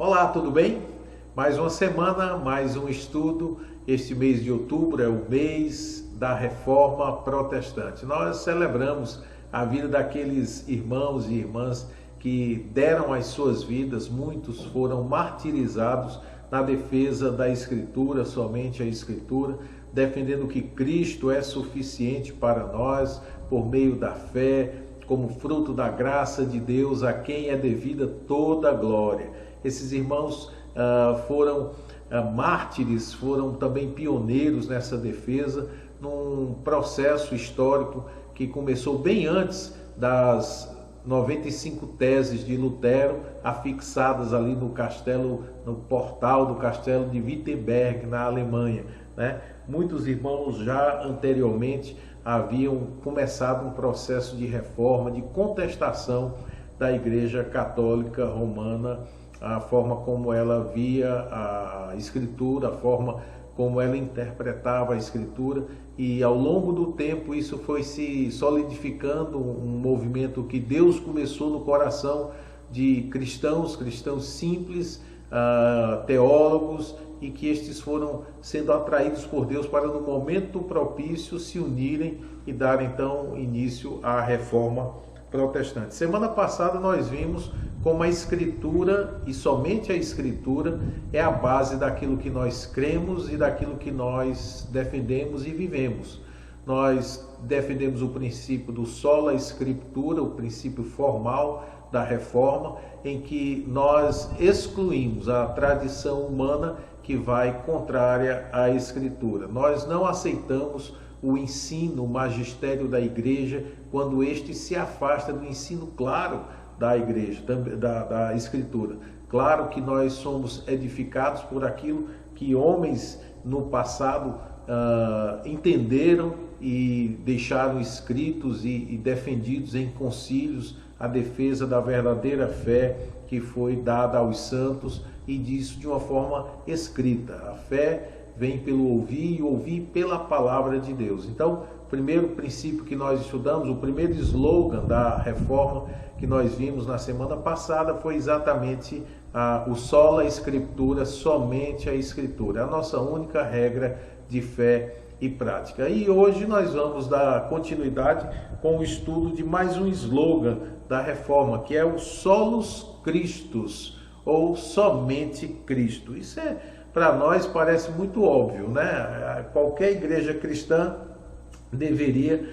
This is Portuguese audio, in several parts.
Olá, tudo bem? Mais uma semana, mais um estudo. Este mês de outubro é o mês da Reforma Protestante. Nós celebramos a vida daqueles irmãos e irmãs que deram as suas vidas, muitos foram martirizados na defesa da Escritura, somente a Escritura, defendendo que Cristo é suficiente para nós por meio da fé, como fruto da graça de Deus, a quem é devida toda a glória. Esses irmãos foram mártires, foram também pioneiros nessa defesa, num processo histórico que começou bem antes das 95 teses de Lutero, afixadas ali no castelo, no portal do castelo de Wittenberg, na Alemanha, né? Muitos irmãos já anteriormente haviam começado um processo de reforma, de contestação da Igreja Católica Romana, a forma como ela via a Escritura, a forma como ela interpretava a Escritura, e ao longo do tempo isso foi se solidificando, um movimento que Deus começou no coração de cristãos simples, teólogos, e que estes foram sendo atraídos por Deus para no momento propício se unirem e dar então início à Reforma Protestante. Semana passada nós vimos como a Escritura, e somente a Escritura, é a base daquilo que nós cremos e daquilo que nós defendemos e vivemos. Nós defendemos o princípio do sola Scriptura, o princípio formal da Reforma, em que nós excluímos a tradição humana que vai contrária à Escritura. Nós não aceitamos o ensino, o magistério da Igreja, quando este se afasta do ensino claro da Igreja, da Escritura. Claro que nós somos edificados por aquilo que homens no passado entenderam e deixaram escritos e defendidos em concílios a defesa da verdadeira fé que foi dada aos santos, e disso de uma forma escrita. A fé vem pelo ouvir e ouvir pela palavra de Deus. Então, o primeiro princípio que nós estudamos, o primeiro slogan da reforma que nós vimos na semana passada foi exatamente o sola Scriptura, somente a Escritura, a nossa única regra de fé e prática. E hoje nós vamos dar continuidade com o estudo de mais um slogan da reforma, que é o Solus Christus, ou somente Cristo. Isso para nós parece muito óbvio, né? Qualquer igreja cristã deveria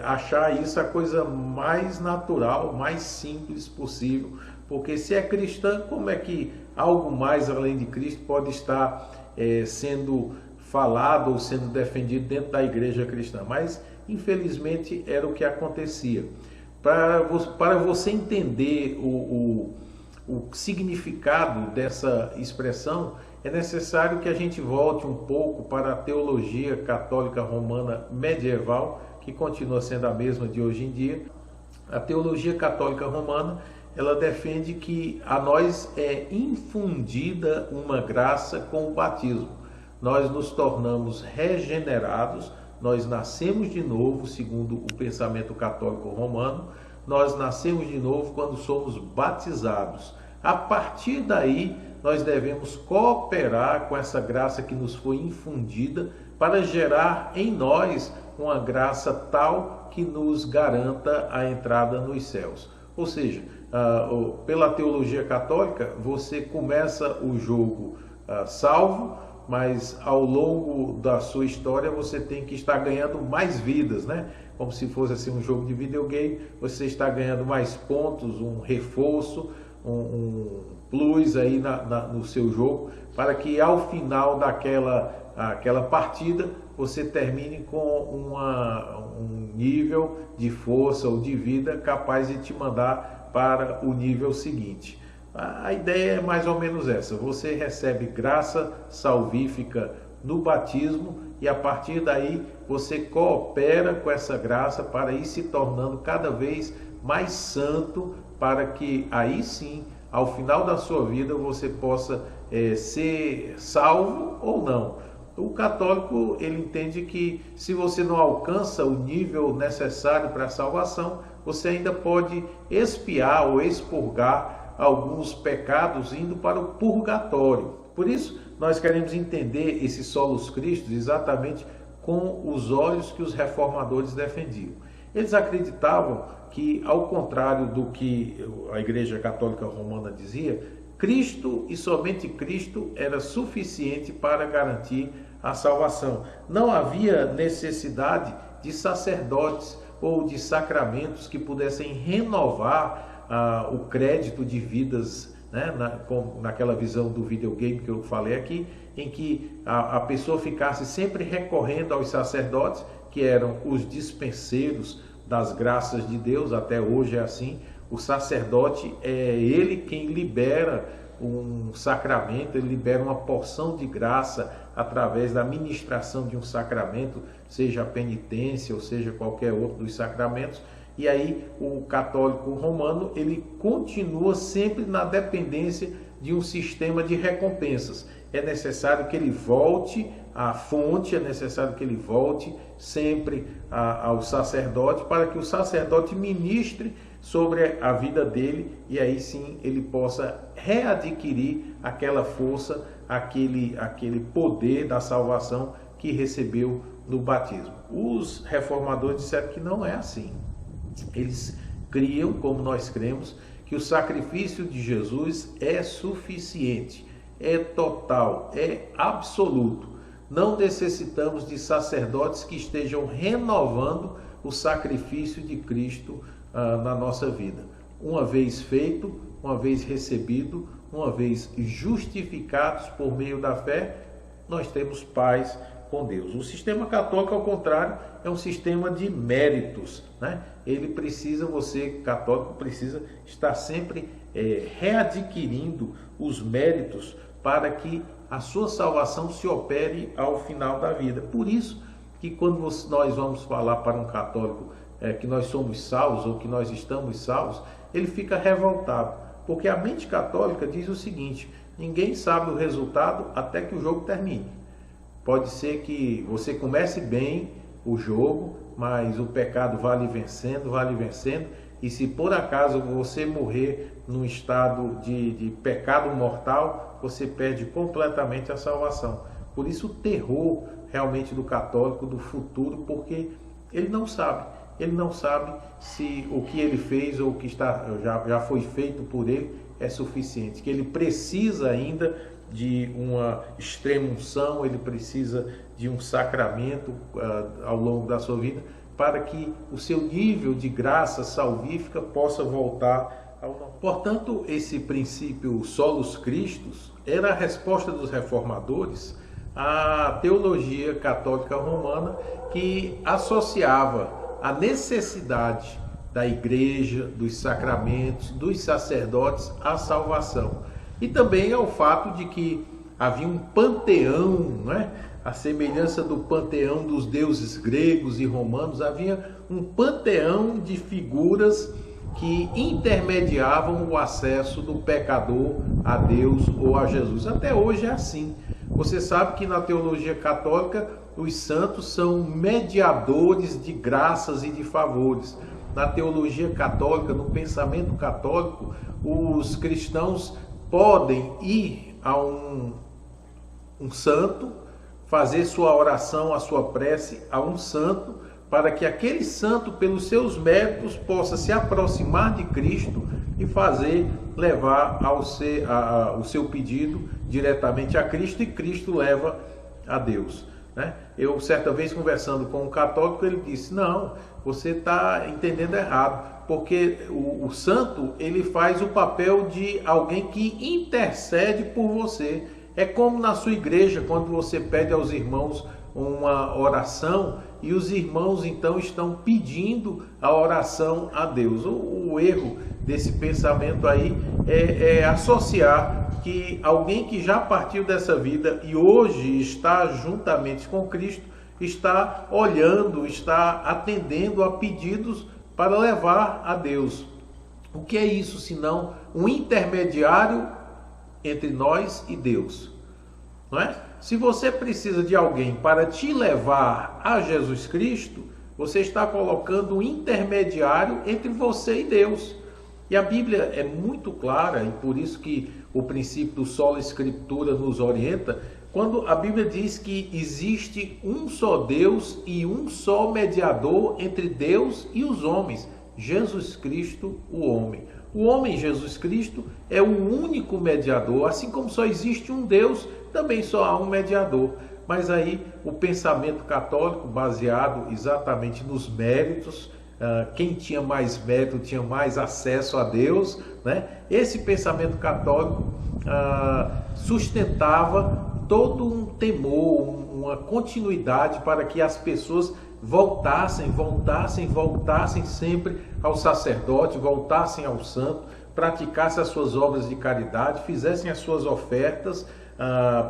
achar isso a coisa mais natural, mais simples possível, porque se é cristã, como é que algo mais além de Cristo pode estar sendo falado ou sendo defendido dentro da igreja cristã? Mas infelizmente era o que acontecia. Para você entender o significado dessa expressão, é necessário que a gente volte um pouco para a teologia católica romana medieval, que continua sendo a mesma de hoje em dia. A teologia católica romana, ela defende que a nós é infundida uma graça com o batismo. Nós nos tornamos regenerados, nós nascemos de novo, segundo o pensamento católico romano. Nós nascemos de novo quando somos batizados. A partir daí, nós devemos cooperar com essa graça que nos foi infundida para gerar em nós uma graça tal que nos garanta a entrada nos céus. Ou seja, pela teologia católica, você começa o jogo salvo, mas ao longo da sua história você tem que estar ganhando mais vidas, né? Como se fosse assim um jogo de videogame, você está ganhando mais pontos, um reforço, um plus aí no seu jogo, para que ao final daquela partida você termine com um nível de força ou de vida capaz de te mandar para o nível seguinte. A ideia é mais ou menos essa: você recebe graça salvífica no batismo e a partir daí você coopera com essa graça para ir se tornando cada vez mais santo, para que aí sim, ao final da sua vida, você possa ser salvo ou não. O católico, ele entende que se você não alcança o nível necessário para a salvação, você ainda pode expiar ou expurgar alguns pecados indo para o purgatório. Por isso, nós queremos entender esse solus Christus exatamente com os olhos que os reformadores defendiam. Eles acreditavam que, ao contrário do que a Igreja Católica Romana dizia, Cristo e somente Cristo era suficiente para garantir a salvação. Não havia necessidade de sacerdotes ou de sacramentos que pudessem renovar o crédito de vidas, né? Naquela visão do videogame que eu falei aqui, em que a pessoa ficasse sempre recorrendo aos sacerdotes, que eram os dispenseiros das graças de Deus. Até hoje é assim. O sacerdote é ele quem libera um sacramento, ele libera uma porção de graça através da ministração de um sacramento, seja a penitência ou seja qualquer outro dos sacramentos. E aí o católico romano, ele continua sempre na dependência de um sistema de recompensas. É necessário que ele volte à fonte, é necessário que ele volte sempre ao sacerdote, para que o sacerdote ministre sobre a vida dele, e aí sim ele possa readquirir aquela força, aquele poder da salvação que recebeu no batismo. Os reformadores disseram que não é assim. Eles criam, como nós cremos, que o sacrifício de Jesus é suficiente, é total, é absoluto. Não necessitamos de sacerdotes que estejam renovando o sacrifício de Cristo na nossa vida. Uma vez feito, uma vez recebido, uma vez justificados por meio da fé, nós temos paz com Deus. O sistema católico, ao contrário, é um sistema de méritos, né? Ele precisa, você católico, precisa estar sempre readquirindo os méritos para que a sua salvação se opere ao final da vida. Por isso que quando nós vamos falar para um católico que nós somos salvos ou que nós estamos salvos, ele fica revoltado, porque a mente católica diz o seguinte: ninguém sabe o resultado até que o jogo termine. Pode ser que você comece bem o jogo, mas o pecado vai lhe vencendo, e se por acaso você morrer num estado de pecado mortal, você perde completamente a salvação. Por isso o terror realmente do católico do futuro, porque ele não sabe se o que ele fez ou o que já foi feito por ele é suficiente, que ele precisa ainda de uma extrema-unção, ele precisa de um sacramento ao longo da sua vida, para que o seu nível de graça salvífica possa voltar ao normal. Portanto, esse princípio solus Christus era a resposta dos reformadores à teologia católica romana, que associava a necessidade da igreja, dos sacramentos, dos sacerdotes à salvação. E também ao fato de que havia um panteão, né? A semelhança do panteão dos deuses gregos e romanos, havia um panteão de figuras que intermediavam o acesso do pecador a Deus ou a Jesus. Até hoje é assim. Você sabe que na teologia católica os santos são mediadores de graças e de favores. Na teologia católica, no pensamento católico, os cristãos podem ir a um santo, fazer sua oração, a sua prece a um santo, para que aquele santo, pelos seus méritos, possa se aproximar de Cristo e levar o seu pedido diretamente a Cristo, e Cristo leva a Deus, né? Eu, certa vez, conversando com um católico, ele disse: não, você está entendendo errado, porque o santo, ele faz o papel de alguém que intercede por você. É como na sua igreja, quando você pede aos irmãos uma oração e os irmãos então estão pedindo a oração a Deus. O erro desse pensamento aí é associar que alguém que já partiu dessa vida e hoje está juntamente com Cristo, está olhando, está atendendo a pedidos para levar a Deus. O que é isso senão um intermediário entre nós e Deus? Não é? Se você precisa de alguém para te levar a Jesus Cristo, você está colocando um intermediário entre você e Deus. E a Bíblia é muito clara, e por isso que o princípio do sola escritura nos orienta, quando a Bíblia diz que existe um só Deus e um só mediador entre Deus e os homens, Jesus Cristo, o homem. O homem, Jesus Cristo, é o único mediador. Assim como só existe um Deus, também só há um mediador. Mas aí o pensamento católico, baseado exatamente nos méritos, quem tinha mais mérito tinha mais acesso a Deus, né? Esse pensamento católico sustentava todo um temor, uma continuidade para que as pessoas voltassem sempre ao sacerdote, voltassem ao santo, praticassem as suas obras de caridade, fizessem as suas ofertas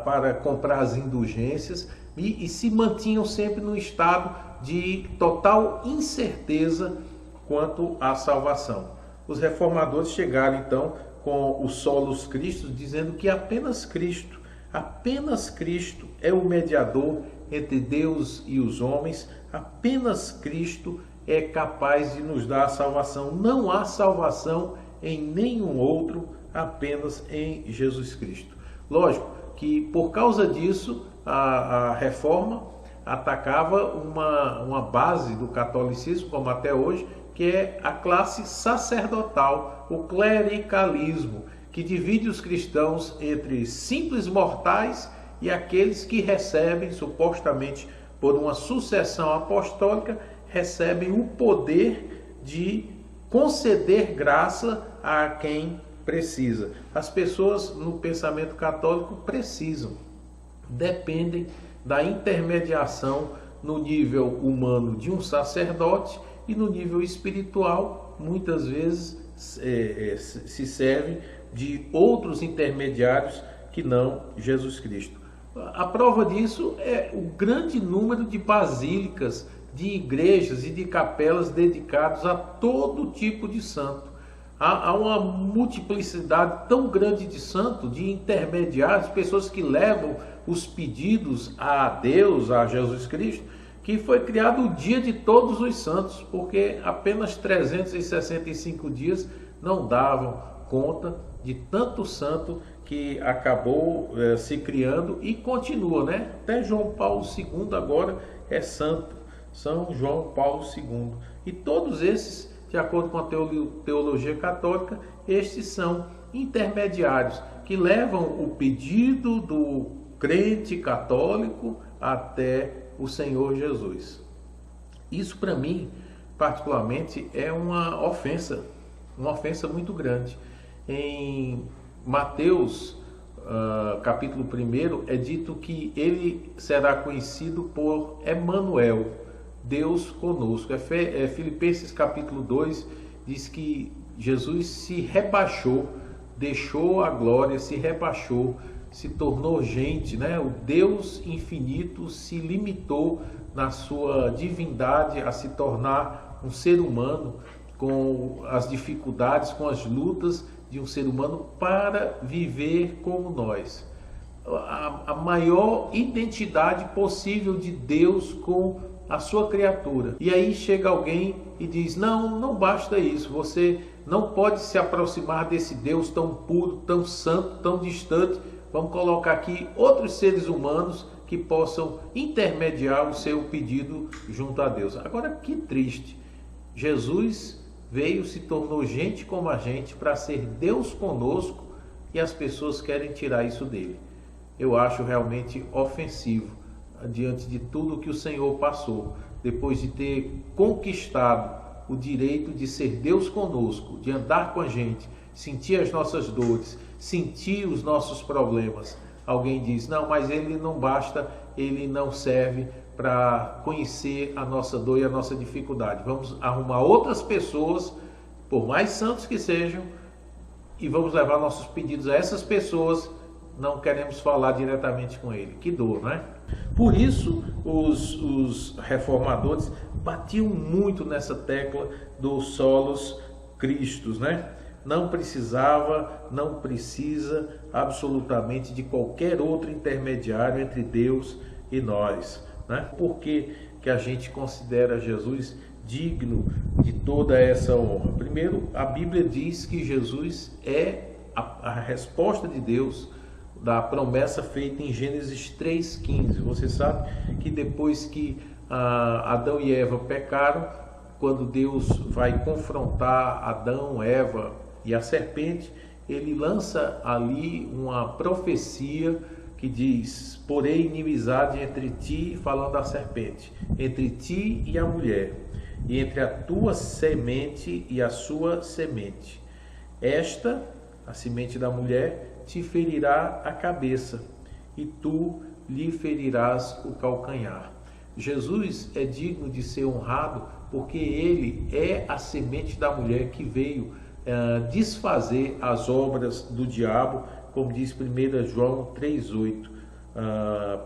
para comprar as indulgências e se mantinham sempre no estado de total incerteza quanto à salvação. Os reformadores chegaram então com o Solus Christus, dizendo que apenas Cristo é o mediador entre Deus e os homens, apenas Cristo é capaz de nos dar a salvação. Não há salvação em nenhum outro, apenas em Jesus Cristo. Lógico que por causa disso a reforma atacava uma base do catolicismo, como até hoje, que é a classe sacerdotal, o clericalismo, que divide os cristãos entre simples mortais e aqueles que recebem, supostamente por uma sucessão apostólica, recebem o poder de conceder graça a quem precisa. As pessoas no pensamento católico dependem da intermediação no nível humano de um sacerdote e no nível espiritual, muitas vezes se servem de outros intermediários que não Jesus Cristo. A prova disso é o grande número de basílicas, de igrejas e de capelas dedicadas a todo tipo de santo. Há uma multiplicidade tão grande de santos, de intermediários, pessoas que levam os pedidos a Deus, a Jesus Cristo, que foi criado o dia de todos os santos, porque apenas 365 dias não davam conta de tanto santo que acabou se criando e continua, né? Até João Paulo II agora é santo, São João Paulo II. E todos esses, de acordo com a teologia católica, estes são intermediários que levam o pedido do crente católico até o Senhor Jesus. Isso para mim, particularmente, é uma ofensa muito grande. Em Mateus, capítulo 1, é dito que ele será conhecido por Emanuel, Deus conosco. Filipenses capítulo 2 diz que Jesus se rebaixou, deixou a glória, se rebaixou, se tornou gente, né? O Deus infinito se limitou na sua divindade a se tornar um ser humano com as dificuldades, com as lutas de um ser humano para viver como nós. A maior identidade possível de Deus com a sua criatura. E aí chega alguém e diz: não basta isso, você não pode se aproximar desse Deus tão puro, tão santo, tão distante. Vamos colocar aqui outros seres humanos que possam intermediar o seu pedido junto a Deus. Agora, que triste. Jesus veio, se tornou gente como a gente para ser Deus conosco e as pessoas querem tirar isso dele. Eu acho realmente ofensivo, diante de tudo que o Senhor passou, depois de ter conquistado o direito de ser Deus conosco, de andar com a gente, sentir as nossas dores, sentir os nossos problemas. Alguém diz: não, mas ele não basta, ele não serve para conhecer a nossa dor e a nossa dificuldade. Vamos arrumar outras pessoas, por mais santos que sejam, e vamos levar nossos pedidos a essas pessoas. Não queremos falar diretamente com ele. Que dor, né? Por isso, os reformadores batiam muito nessa tecla do Solus Christus, né? Não precisa absolutamente de qualquer outro intermediário entre Deus e nós, né? Por que a gente considera Jesus digno de toda essa honra? Primeiro, a Bíblia diz que Jesus é a resposta de Deus da promessa feita em Gênesis 3,15. Você sabe que depois que Adão e Eva pecaram, quando Deus vai confrontar Adão, Eva e a serpente, ele lança ali uma profecia que diz: porém inimizade entre ti, falando da serpente, entre ti e a mulher, e entre a tua semente e a sua semente. Esta, a semente da mulher, te ferirá a cabeça, e tu lhe ferirás o calcanhar. Jesus é digno de ser honrado porque ele é a semente da mulher que veio desfazer as obras do diabo, como diz 1 João 3,8.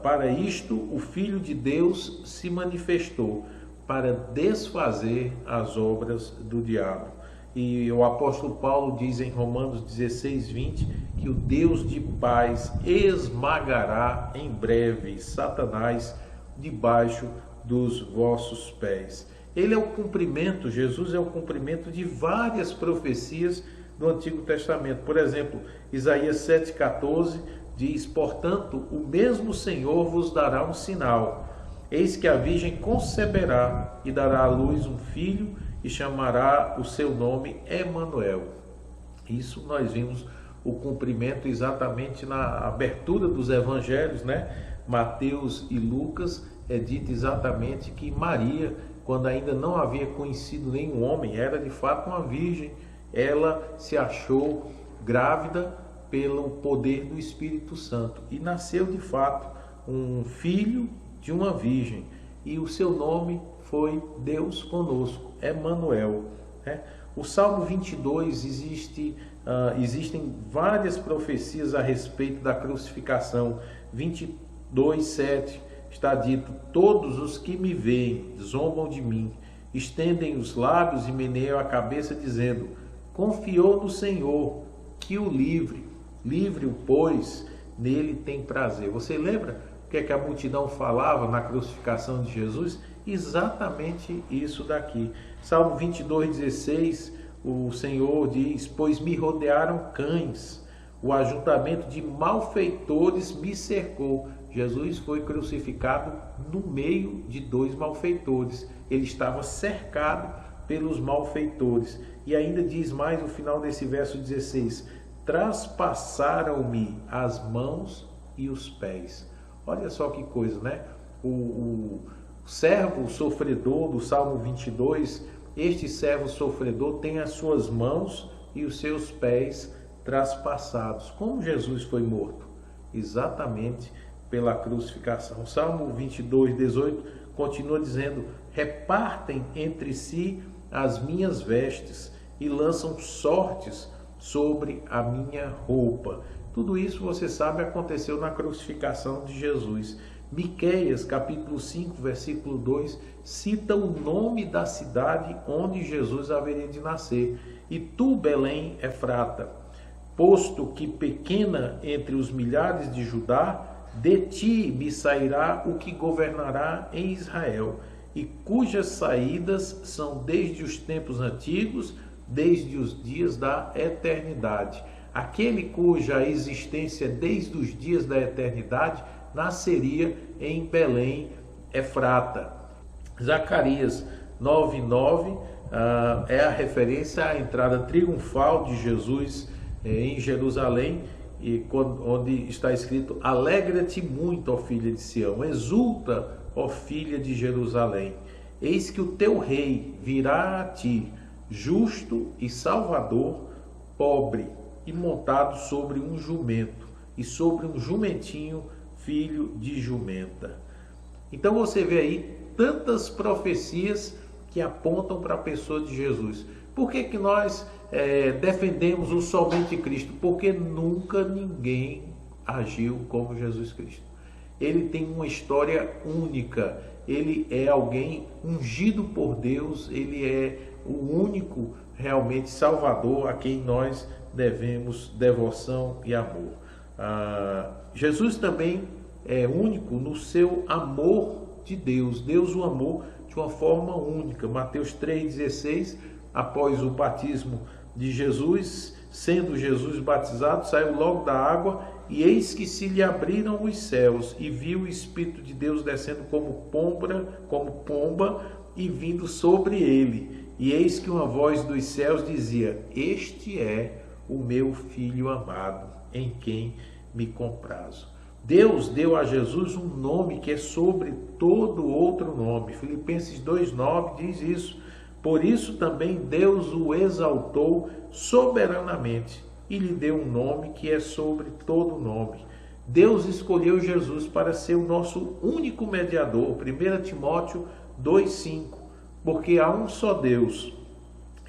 Para isto o Filho de Deus se manifestou, para desfazer as obras do diabo. E o apóstolo Paulo diz em Romanos 16:20 que o Deus de paz esmagará em breve Satanás debaixo dos vossos pés. Ele é o cumprimento, Jesus é o cumprimento de várias profecias do Antigo Testamento. Por exemplo, Isaías 7,14 diz: portanto, o mesmo Senhor vos dará um sinal. Eis que a Virgem conceberá e dará à luz um filho e chamará o seu nome Emanuel. Isso nós vimos o cumprimento exatamente na abertura dos evangelhos, né? Mateus e Lucas, é dito exatamente que Maria, quando ainda não havia conhecido nenhum homem, era de fato uma virgem. Ela se achou grávida pelo poder do Espírito Santo e nasceu de fato um filho de uma virgem, e o seu nome foi Deus conosco, Emanuel. O Salmo 22 existem várias profecias a respeito da crucificação. 22:7 está dito: todos os que me veem zombam de mim, estendem os lábios e meneiam a cabeça, dizendo: confiou no Senhor, que o livre-o, pois nele tem prazer. Você lembra o que é que a multidão falava na crucificação de Jesus? Exatamente isso daqui. Salmo 22:16, o Senhor diz: pois me rodearam cães, o ajuntamento de malfeitores me cercou. Jesus foi crucificado no meio de dois malfeitores. Ele estava cercado pelos malfeitores. E ainda diz mais no final desse verso 16: traspassaram-me as mãos e os pés. Olha só que coisa, né? O servo sofredor do Salmo 22, este servo sofredor tem as suas mãos e os seus pés traspassados. Como Jesus foi morto? Exatamente pela crucificação. O Salmo 22:18 continua dizendo: repartem entre si as minhas vestes e lançam sortes sobre a minha roupa. Tudo isso, você sabe, aconteceu na crucificação de Jesus. Miqueias, capítulo 5, versículo 2, cita o nome da cidade onde Jesus haveria de nascer. E tu, Belém Efrata, posto que pequena entre os milhares de Judá, de ti me sairá o que governará em Israel, e cujas saídas são desde os tempos antigos, desde os dias da eternidade. Aquele cuja existência desde os dias da eternidade nasceria em Belém Efrata. Zacarias 9:9 é a referência à entrada triunfal de Jesus em Jerusalém, e onde está escrito: alegra-te muito, ó filha de Sião, exulta, ó filha de Jerusalém, eis que o teu rei virá a ti, justo e salvador, pobre e montado sobre um jumento, e sobre um jumentinho, filho de jumenta. Então você vê aí tantas profecias que apontam para a pessoa de Jesus. Por que nós defendemos o somente Cristo? Porque nunca ninguém agiu como Jesus Cristo. Ele tem uma história única, ele é alguém ungido por Deus, ele é o único realmente Salvador a quem nós devemos devoção e amor. Jesus também é único no seu amor de Deus. Deus o amou de uma forma única. Mateus 3,16, após o batismo de Jesus, sendo Jesus batizado, saiu logo da água, e eis que se lhe abriram os céus, e viu o Espírito de Deus descendo como pomba, e vindo sobre ele. E eis que uma voz dos céus dizia: Este é o meu Filho amado, em quem me comprazo. Deus deu a Jesus um nome que é sobre todo outro nome. Filipenses 2,9 diz isso. Por isso também Deus o exaltou soberanamente e lhe deu um nome que é sobre todo nome. Deus escolheu Jesus para ser o nosso único mediador. 1 Timóteo 2,5. Porque há um só Deus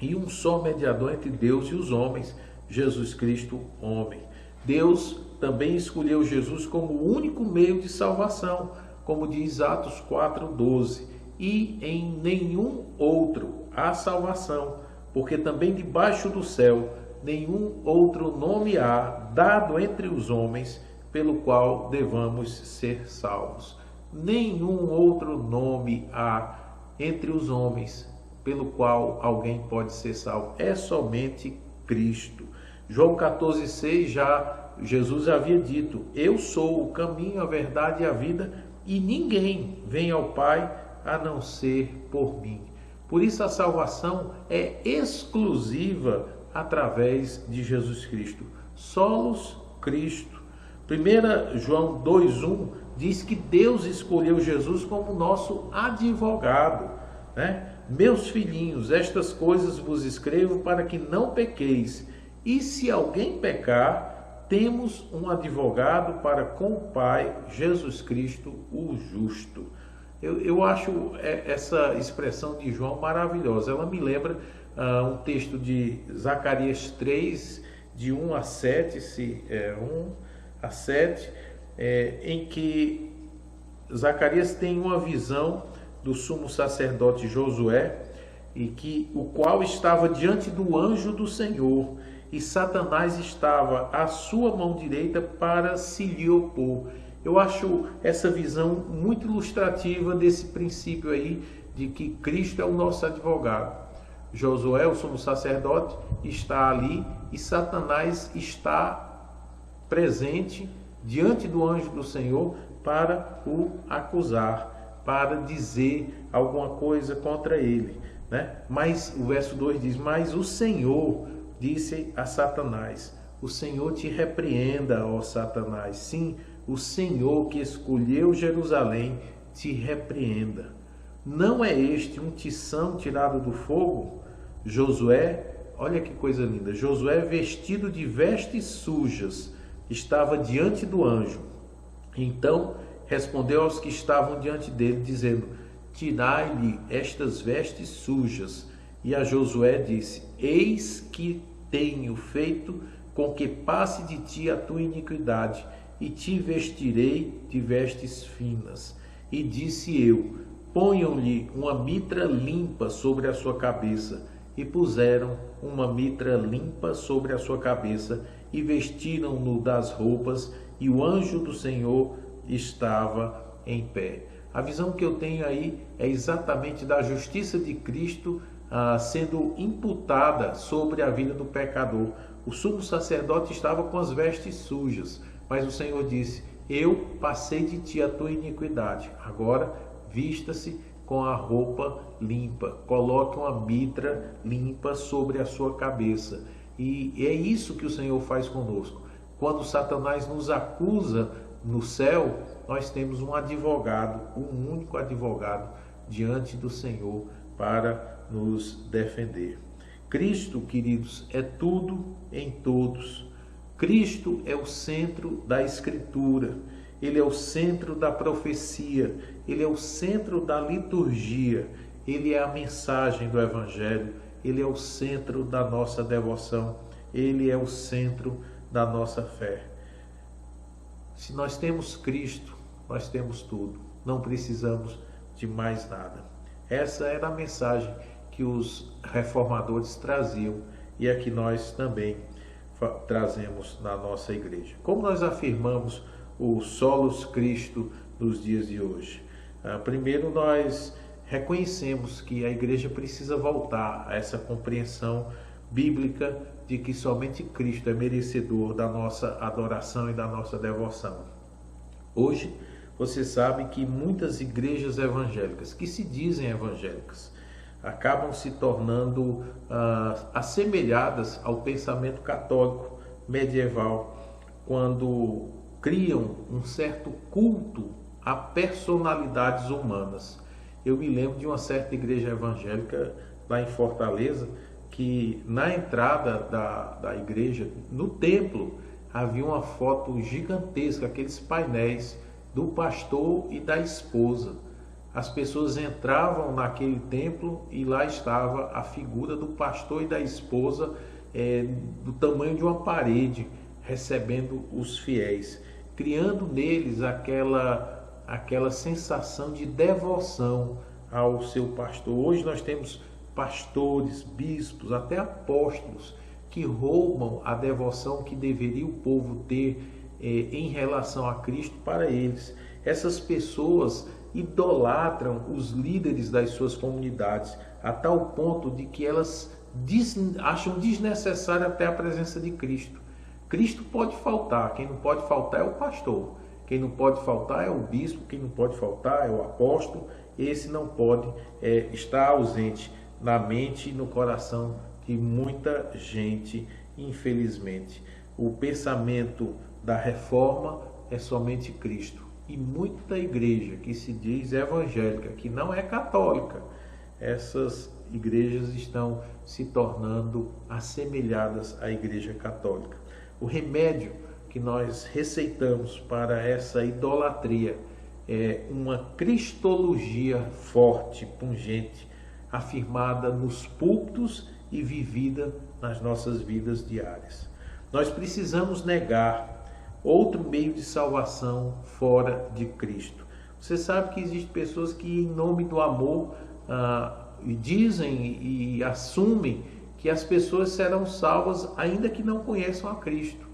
e um só mediador entre Deus e os homens, Jesus Cristo, homem. Deus também escolheu Jesus como o único meio de salvação, como diz Atos 4,12. E em nenhum outro há salvação, porque também debaixo do céu nenhum outro nome há dado entre os homens pelo qual devamos ser salvos. Nenhum outro nome há entre os homens pelo qual alguém pode ser salvo. É somente Cristo. João 14,6 Jesus havia dito: Eu sou o caminho, a verdade e a vida, e ninguém vem ao Pai a não ser por mim. Por isso a salvação é exclusiva através de Jesus Cristo. Solos Cristo. 1 João 2,1 diz que Deus escolheu Jesus como nosso advogado, né? Meus filhinhos, estas coisas vos escrevo para que não pequeis. E se alguém pecar, temos um advogado para com o Pai, Jesus Cristo, o justo. Eu acho essa expressão de João maravilhosa. Ela me lembra um texto de Zacarias 3, de 1 a 7, 1 a 7, em que Zacarias tem uma visão do sumo sacerdote Josué, o qual estava diante do anjo do Senhor, e Satanás estava à sua mão direita para se lhe opor. Eu acho essa visão muito ilustrativa desse princípio aí, de que Cristo é o nosso advogado. Josué, o sumo sacerdote, está ali e Satanás está presente diante do anjo do Senhor para o acusar, para dizer alguma coisa contra ele, né? Mas o verso 2 diz: Mas o Senhor disse a Satanás: O Senhor te repreenda, ó Satanás. Sim, o Senhor que escolheu Jerusalém te repreenda. Não é este um tição tirado do fogo? Josué, olha que coisa linda, Josué, vestido de vestes sujas, estava diante do anjo. Então respondeu aos que estavam diante dele, dizendo: Tirai-lhe estas vestes sujas. E a Josué disse: Eis que tenho feito com que passe de ti a tua iniquidade, e te vestirei de vestes finas. E disse eu: Ponham-lhe uma mitra limpa sobre a sua cabeça. E puseram uma mitra limpa sobre a sua cabeça, e vestiram-no das roupas, e o anjo do Senhor estava em pé. A visão que eu tenho aí é exatamente da justiça de Cristo sendo imputada sobre a vida do pecador. O sumo sacerdote estava com as vestes sujas, mas o Senhor disse: Eu passei de ti a tua iniquidade. Agora vista-se com a roupa limpa, coloque uma mitra limpa sobre a sua cabeça. E é isso que o Senhor faz conosco. Quando Satanás nos acusa no céu, nós temos um advogado, um único advogado diante do Senhor para nos defender. Cristo, queridos, é tudo em todos. Cristo é o centro da Escritura, Ele é o centro da profecia, Ele é o centro da liturgia, Ele é a mensagem do Evangelho, Ele é o centro da nossa devoção, Ele é o centro da nossa fé. Se nós temos Cristo, nós temos tudo, não precisamos de mais nada. Essa era a mensagem que os reformadores traziam e é que nós também trazemos na nossa igreja. Como nós afirmamos o Solos Cristo nos dias de hoje? Primeiro, nós reconhecemos que a igreja precisa voltar a essa compreensão bíblica de que somente Cristo é merecedor da nossa adoração e da nossa devoção. Hoje, você sabe que muitas igrejas evangélicas, que se dizem evangélicas, acabam se tornando assemelhadas ao pensamento católico medieval, quando criam um certo culto a personalidades humanas. Eu me lembro de uma certa igreja evangélica lá em Fortaleza, que na entrada da igreja, no templo, havia uma foto gigantesca, aqueles painéis do pastor e da esposa. As pessoas entravam naquele templo e lá estava a figura do pastor e da esposa, do tamanho de uma parede, recebendo os fiéis, criando neles aquela sensação de devoção ao seu pastor. Hoje nós temos pastores, bispos, até apóstolos que roubam a devoção que deveria o povo ter em relação a Cristo para eles. Essas pessoas idolatram os líderes das suas comunidades a tal ponto de que elas acham desnecessária até a presença de Cristo. Cristo pode faltar, quem não pode faltar é o pastor, quem não pode faltar é o bispo, quem não pode faltar é o apóstolo. Esse não pode estar ausente na mente e no coração de muita gente, infelizmente. O pensamento da reforma é somente Cristo. E muita igreja que se diz evangélica, que não é católica, essas igrejas estão se tornando assemelhadas à igreja católica. O remédio que nós receitamos para essa idolatria é uma cristologia forte, pungente, afirmada nos púlpitos e vivida nas nossas vidas diárias. Nós precisamos negar outro meio de salvação fora de Cristo. Você sabe que existem pessoas que, em nome do amor, dizem e assumem que as pessoas serão salvas ainda que não conheçam a Cristo.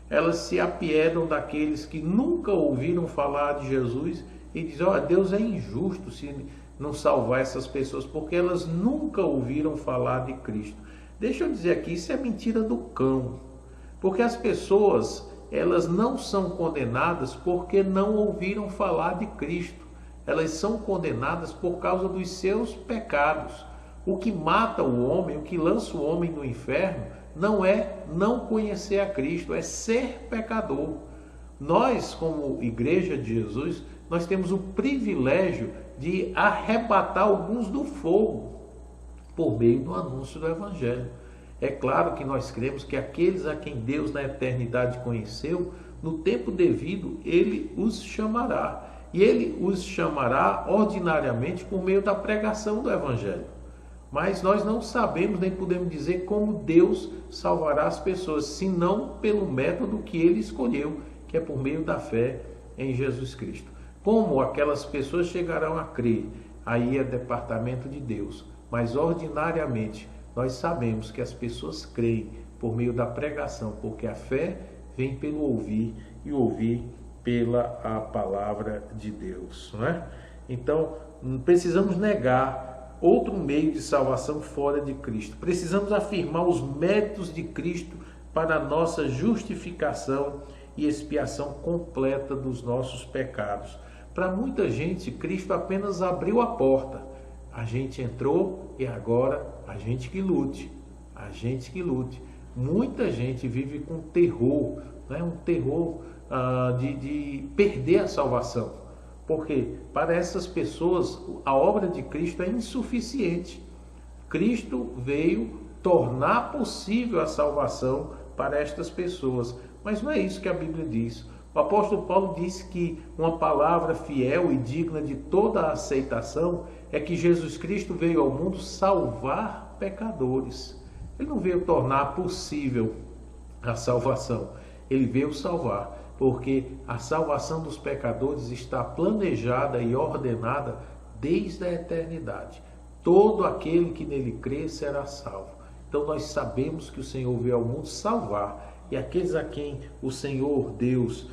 Elas se apiedam daqueles que nunca ouviram falar de Jesus e dizem: Deus é injusto se não salvar essas pessoas, porque elas nunca ouviram falar de Cristo. Deixa eu dizer aqui, isso é mentira do cão, porque as pessoas, elas não são condenadas porque não ouviram falar de Cristo. Elas são condenadas por causa dos seus pecados. O que mata o homem, o que lança o homem no inferno, não é não conhecer a Cristo, é ser pecador. Nós, como Igreja de Jesus, nós temos o privilégio de arrebatar alguns do fogo por meio do anúncio do Evangelho. É claro que nós cremos que aqueles a quem Deus na eternidade conheceu, no tempo devido, Ele os chamará. E Ele os chamará ordinariamente por meio da pregação do Evangelho. Mas nós não sabemos nem podemos dizer como Deus salvará as pessoas, senão pelo método que Ele escolheu, que é por meio da fé em Jesus Cristo. Como aquelas pessoas chegarão a crer, aí é departamento de Deus. Mas ordinariamente nós sabemos que as pessoas creem por meio da pregação, porque a fé vem pelo ouvir e ouvir pela a palavra de Deus, não é? Então, precisamos negar outro meio de salvação fora de Cristo. Precisamos afirmar os méritos de Cristo para a nossa justificação e expiação completa dos nossos pecados. Para muita gente, Cristo apenas abriu a porta. A gente entrou e agora a gente que lute. A gente que lute. Muita gente vive com terror, né? Um terror de perder a salvação. Porque para essas pessoas a obra de Cristo é insuficiente. Cristo veio tornar possível a salvação para estas pessoas. Mas não é isso que a Bíblia diz. O apóstolo Paulo disse que uma palavra fiel e digna de toda a aceitação é que Jesus Cristo veio ao mundo salvar pecadores. Ele não veio tornar possível a salvação. Ele veio salvar, porque a salvação dos pecadores está planejada e ordenada desde a eternidade. Todo aquele que nele crê será salvo. Então nós sabemos que o Senhor veio ao mundo salvar. E aqueles a quem o Senhor Deus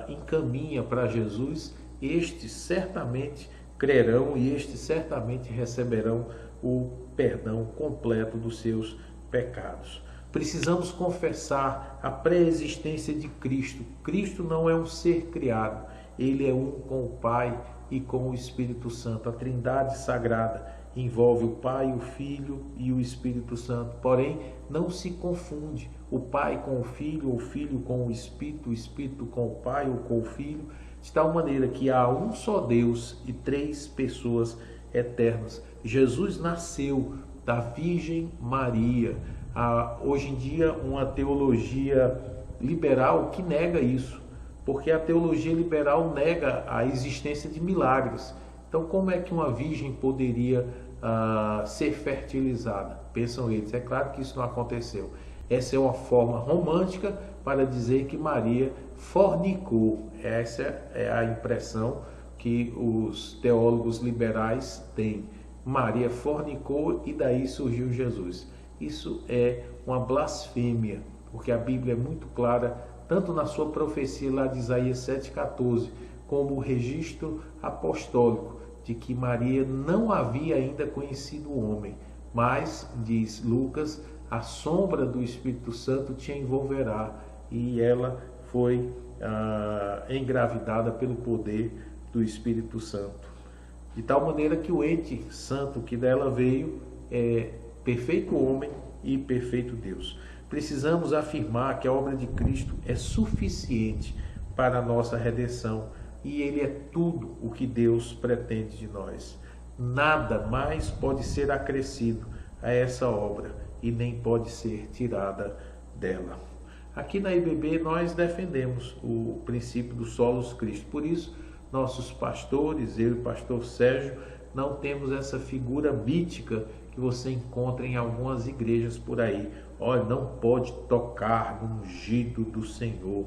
encaminha para Jesus, estes certamente crerão e estes certamente receberão o perdão completo dos seus pecados. Precisamos confessar a pré-existência de Cristo. Cristo não é um ser criado, ele é um com o Pai e com o Espírito Santo. A Trindade Sagrada envolve o Pai, o Filho e o Espírito Santo. Porém, não se confunde o Pai com o Filho com o Espírito com o Pai ou com o Filho, de tal maneira que há um só Deus e três pessoas eternas. Jesus nasceu da Virgem Maria. Há, hoje em dia, uma teologia liberal que nega isso, porque a teologia liberal nega a existência de milagres. Então, como é que uma virgem poderia ser fertilizada? Pensam eles. É claro que isso não aconteceu. Essa é uma forma romântica para dizer que Maria fornicou. Essa é a impressão que os teólogos liberais têm. Maria fornicou e daí surgiu Jesus. Isso é uma blasfêmia, porque a Bíblia é muito clara, tanto na sua profecia lá de Isaías 7,14, como o registro apostólico de que Maria não havia ainda conhecido o homem, mas, diz Lucas, a sombra do Espírito Santo te envolverá, e ela foi engravidada pelo poder do Espírito Santo. De tal maneira que o ente santo que dela veio é perfeito homem e perfeito Deus. Precisamos afirmar que a obra de Cristo é suficiente para a nossa redenção e Ele é tudo o que Deus pretende de nós. Nada mais pode ser acrescido a essa obra e nem pode ser tirada dela. Aqui na IBB nós defendemos o princípio do solos Christi. Por isso, nossos pastores, eu e o pastor Sérgio, não temos essa figura mítica que você encontra em algumas igrejas por aí. Olha, não pode tocar no ungido do Senhor.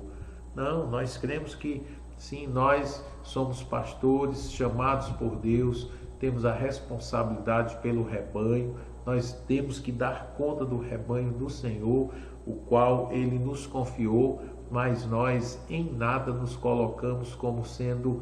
Não, nós cremos que sim, nós somos pastores chamados por Deus, temos a responsabilidade pelo rebanho, nós temos que dar conta do rebanho do Senhor, o qual Ele nos confiou, mas nós em nada nos colocamos como sendo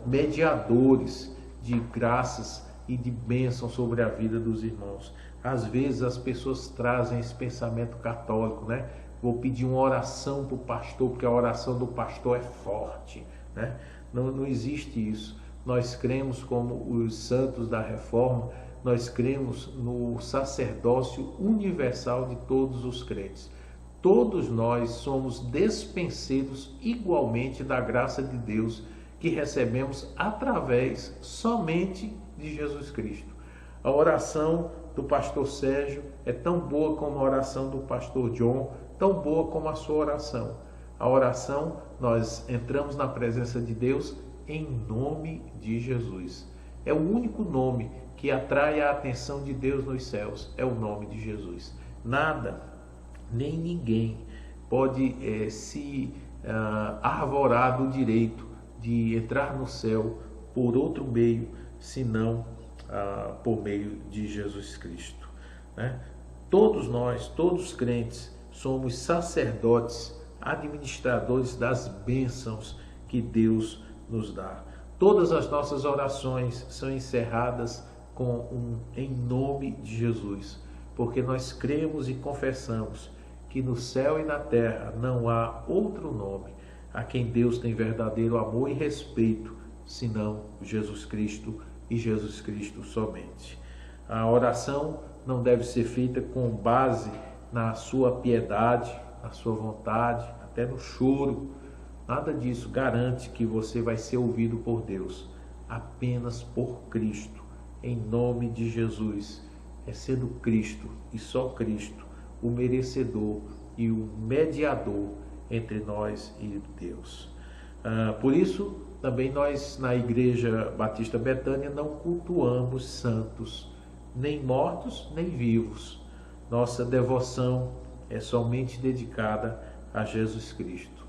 mediadores de graças e de bênção sobre a vida dos irmãos. Às vezes as pessoas trazem esse pensamento católico, né? Vou pedir uma oração para o pastor, porque a oração do pastor é forte, né? Não existe isso. Nós cremos como os santos da Reforma, nós cremos no sacerdócio universal de todos os crentes. Todos nós somos despenseiros igualmente da graça de Deus que recebemos através somente de Jesus Cristo. A oração do pastor Sérgio é tão boa como a oração do pastor John, tão boa como a sua oração. A oração, nós entramos na presença de Deus em nome de Jesus. É o único nome que atrai a atenção de Deus nos céus, é o nome de Jesus. Nada, nem ninguém pode se arvorar do direito de entrar no céu por outro meio, senão por meio de Jesus Cristo, né? Todos nós, todos os crentes, somos sacerdotes, administradores das bênçãos que Deus nos dá. Todas as nossas orações são encerradas com em nome de Jesus, porque nós cremos e confessamos que no céu e na terra não há outro nome a quem Deus tem verdadeiro amor e respeito, senão Jesus Cristo e Jesus Cristo somente. A oração não deve ser feita com base na sua piedade, na sua vontade, até no choro. Nada disso garante que você vai ser ouvido por Deus. Apenas por Cristo, em nome de Jesus. É sendo Cristo e só Cristo o merecedor e o mediador entre nós e Deus. Por isso, também nós na Igreja Batista Betânia não cultuamos santos, nem mortos, nem vivos. Nossa devoção é somente dedicada a Jesus Cristo.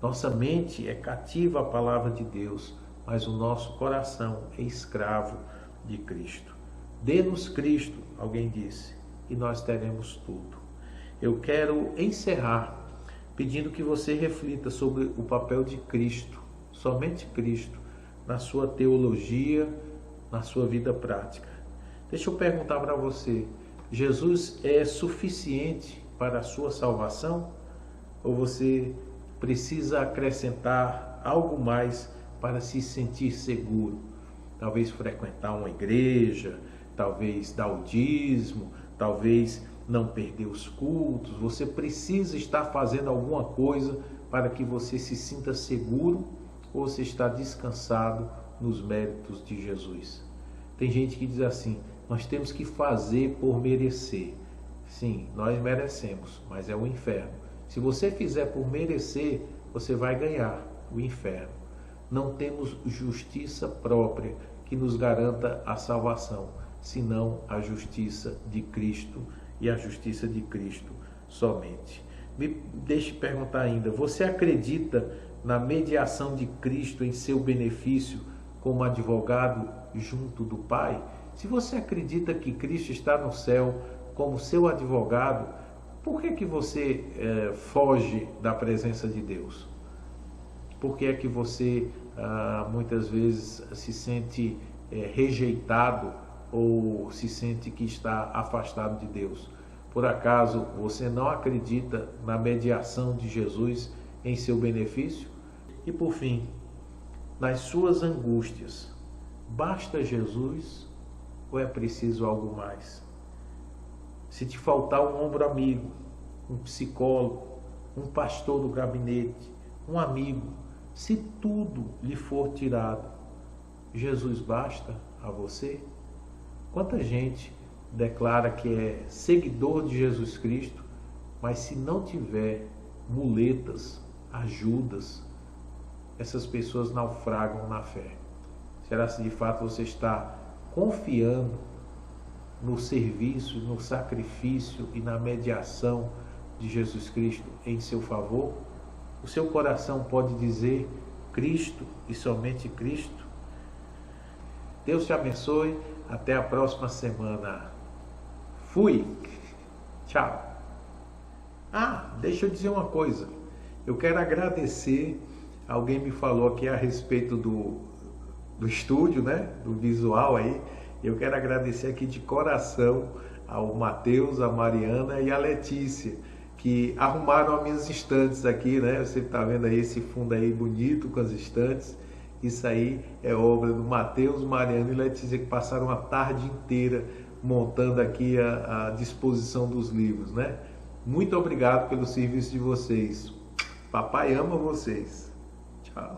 Nossa mente é cativa à palavra de Deus, mas o nosso coração é escravo de Cristo. Dê-nos Cristo, alguém disse, e nós teremos tudo. Eu quero encerrar pedindo que você reflita sobre o papel de Cristo, somente Cristo, na sua teologia, na sua vida prática. Deixa eu perguntar para você, Jesus é suficiente para a sua salvação? Ou você precisa acrescentar algo mais para se sentir seguro? Talvez frequentar uma igreja, talvez dar o dízimo, talvez não perder os cultos. Você precisa estar fazendo alguma coisa para que você se sinta seguro, ou você está descansado nos méritos de Jesus? Tem gente que diz assim, nós temos que fazer por merecer. Sim, nós merecemos, mas é o inferno. Se você fizer por merecer, você vai ganhar o inferno. Não temos justiça própria que nos garanta a salvação, senão a justiça de Cristo e a justiça de Cristo somente. Me deixe perguntar ainda, você acredita na mediação de Cristo em seu benefício como advogado junto do Pai? Se você acredita que Cristo está no céu como seu advogado, por que você foge da presença de Deus? Por que é que você muitas vezes se sente rejeitado ou se sente que está afastado de Deus? Por acaso você não acredita na mediação de Jesus em seu benefício? E por fim, nas suas angústias, basta Jesus ou é preciso algo mais? Se te faltar um ombro amigo, um psicólogo, um pastor do gabinete, um amigo, se tudo lhe for tirado, Jesus basta a você? Quanta gente declara que é seguidor de Jesus Cristo, mas se não tiver muletas, ajudas, essas pessoas naufragam na fé. Será se de fato você está confiando no serviço, no sacrifício e na mediação de Jesus Cristo em seu favor? O seu coração pode dizer Cristo e somente Cristo? Deus te abençoe. Até a próxima semana. Fui. Tchau. Deixa eu dizer uma coisa. Eu quero agradecer. Alguém me falou aqui a respeito do estúdio, né? Do visual aí. Eu quero agradecer aqui de coração ao Matheus, a Mariana e a Letícia, que arrumaram as minhas estantes aqui, né? Você está vendo aí esse fundo aí bonito com as estantes. Isso aí é obra do Matheus, Mariana e Letícia, que passaram a tarde inteira montando aqui a disposição dos livros, né? Muito obrigado pelo serviço de vocês. Papai ama vocês. Tchau.